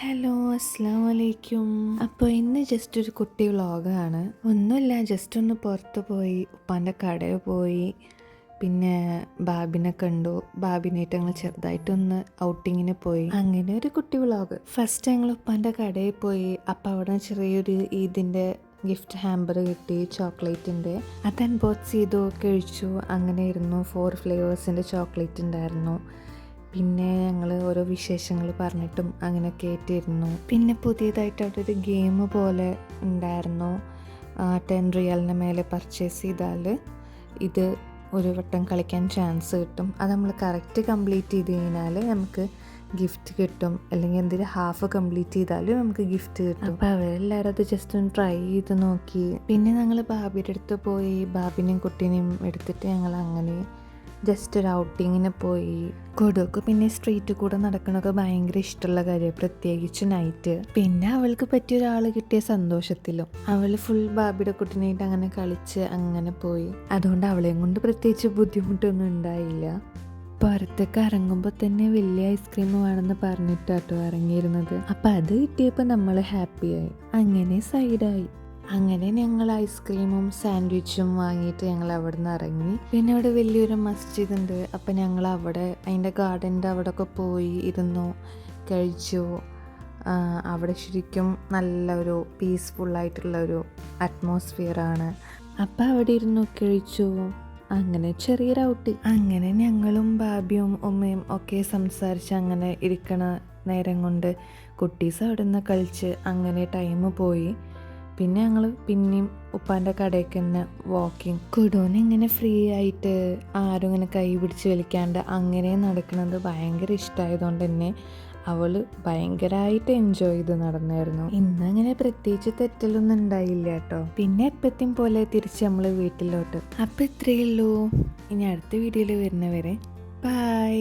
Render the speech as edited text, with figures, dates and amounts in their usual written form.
Hello, അസ്സാം വലൈക്കും. അപ്പോൾ ഇന്ന് ജസ്റ്റ് ഒരു കുട്ടി വ്ളോഗാണ്. ഒന്നുമില്ല, ജസ്റ്റ് ഒന്ന് പുറത്ത് പോയി ഉപ്പാൻ്റെ കടയിൽ പോയി. പിന്നെ ബാബിനെ കണ്ടു. ബാബിനായിട്ട് ഞങ്ങൾ ചെറുതായിട്ടൊന്ന് ഔട്ടിങ്ങിന് പോയി. അങ്ങനെ ഒരു കുട്ടി വ്ളോഗ്. ഫസ്റ്റ് ഞങ്ങൾ ഉപ്പാൻ്റെ കടയിൽ പോയി. അപ്പോൾ അവിടെ ചെറിയൊരു ഈദിൻ്റെ ഗിഫ്റ്റ് ഹാമ്പർ കിട്ടി, ചോക്ലേറ്റിൻ്റെ. അത് അൺബോക്സ് ചെയ്തു, കഴിച്ചു. അങ്ങനെയായിരുന്നു. 4 ഫ്ലേവേഴ്സിൻ്റെ ചോക്ലേറ്റ് ഉണ്ടായിരുന്നു. പിന്നെ ഞങ്ങൾ ഓരോ വിശേഷങ്ങൾ പറഞ്ഞിട്ടും അങ്ങനെയൊക്കെ ആയിട്ടിരുന്നു. പിന്നെ പുതിയതായിട്ട് അവിടെ ഒരു ഗെയിം പോലെ ഉണ്ടായിരുന്നു. 10 റിയാലിന് മേലെ പർച്ചേസ് ചെയ്താൽ ഇത് ഒരു വട്ടം കളിക്കാൻ ചാൻസ് കിട്ടും. അത് നമ്മൾ കറക്റ്റ് കംപ്ലീറ്റ് ചെയ്ത് കഴിഞ്ഞാൽ നമുക്ക് ഗിഫ്റ്റ് കിട്ടും. അല്ലെങ്കിൽ എന്തെങ്കിലും ഹാഫ് കംപ്ലീറ്റ് ചെയ്താലും നമുക്ക് ഗിഫ്റ്റ് കിട്ടും. അപ്പോൾ അവരെല്ലാവരും അത് ജസ്റ്റ് ഒന്ന് ട്രൈ ചെയ്ത് നോക്കി. പിന്നെ ഞങ്ങൾ ബാബിയുടെ അടുത്ത് പോയി. ബാബിനെയും കുട്ടീനെയും എടുത്തിട്ട് ഞങ്ങൾ അങ്ങനെ ജസ്റ്റ് ഒരു ഔട്ടിങ്ങിന് പോയി. കൊടുക്ക് പിന്നെ സ്ട്രീറ്റിൽ കൂടെ നടക്കണമൊക്കെ ഭയങ്കര ഇഷ്ടമുള്ള കാര്യമാണ്, പ്രത്യേകിച്ച് നൈറ്റ്. പിന്നെ അവൾക്ക് പറ്റിയ ഒരാൾ കിട്ടിയ സന്തോഷത്തിലും അവൾ ഫുൾ ബാബിയുടെ കുട്ടീനായിട്ട് അങ്ങനെ കളിച്ച് അങ്ങനെ പോയി. അതുകൊണ്ട് അവളെയും കൊണ്ട് പ്രത്യേകിച്ച് ബുദ്ധിമുട്ടൊന്നും ഉണ്ടായില്ല. പുറത്തേക്ക് ഇറങ്ങുമ്പോൾ തന്നെ വലിയ ഐസ്ക്രീം വേണമെന്ന് പറഞ്ഞിട്ടാട്ടോ ഇറങ്ങിയിരുന്നത്. അപ്പം അത് കിട്ടിയപ്പോൾ നമ്മൾ ഹാപ്പിയായി. അങ്ങനെ സൈഡായി. അങ്ങനെ ഞങ്ങൾ ഐസ്ക്രീമും സാൻഡ്വിച്ചും വാങ്ങിയിട്ട് ഞങ്ങൾ അവിടെ നിന്ന് ഇറങ്ങി. പിന്നെ അവിടെ വലിയൊരു മസ്ജിദ് ഉണ്ട്. അപ്പം ഞങ്ങൾ അവിടെ അതിൻ്റെ ഗാർഡൻ്റെ അവിടെയൊക്കെ പോയി ഇരുന്നു, കഴിച്ചു. അവിടെ ശരിക്കും നല്ലൊരു പീസ്ഫുള്ളായിട്ടുള്ളൊരു അറ്റ്മോസ്ഫിയറാണ്. അപ്പം അവിടെ ഇരുന്നു കഴിച്ചു. അങ്ങനെ ചെറിയൊരു ഔട്ടി. അങ്ങനെ ഞങ്ങളും ബാബിയും ഉമ്മയും ഒക്കെ സംസാരിച്ച് അങ്ങനെ ഇരിക്കണ നേരം കൊണ്ട് കുട്ടീസ് അവിടെ നിന്ന് കളിച്ച് അങ്ങനെ ടൈം പോയി. പിന്നെ ഞങ്ങൾ പിന്നെയും ഉപ്പാൻ്റെ കടയ്ക്ക് തന്നെ വാക്കിങ്. കുടോന് ഇങ്ങനെ ഫ്രീ ആയിട്ട് ആരും ഇങ്ങനെ കൈ പിടിച്ച് വലിക്കാണ്ട് അങ്ങനെ നടക്കുന്നത് ഭയങ്കര ഇഷ്ടമായതുകൊണ്ട് തന്നെ അവൾ ഭയങ്കരമായിട്ട് എൻജോയ് ചെയ്ത് നടന്നായിരുന്നു. ഇന്നങ്ങനെ പ്രത്യേകിച്ച് തെറ്റലൊന്നും ഉണ്ടായില്ല കേട്ടോ. പിന്നെ എപ്പത്തെയും പോലെ തിരിച്ച് നമ്മൾ വീട്ടിലോട്ട്. അപ്പം ഇത്രയേ ഉള്ളൂ. ഇനി അടുത്ത വീഡിയോയിൽ വരുന്നവരെ ബൈ.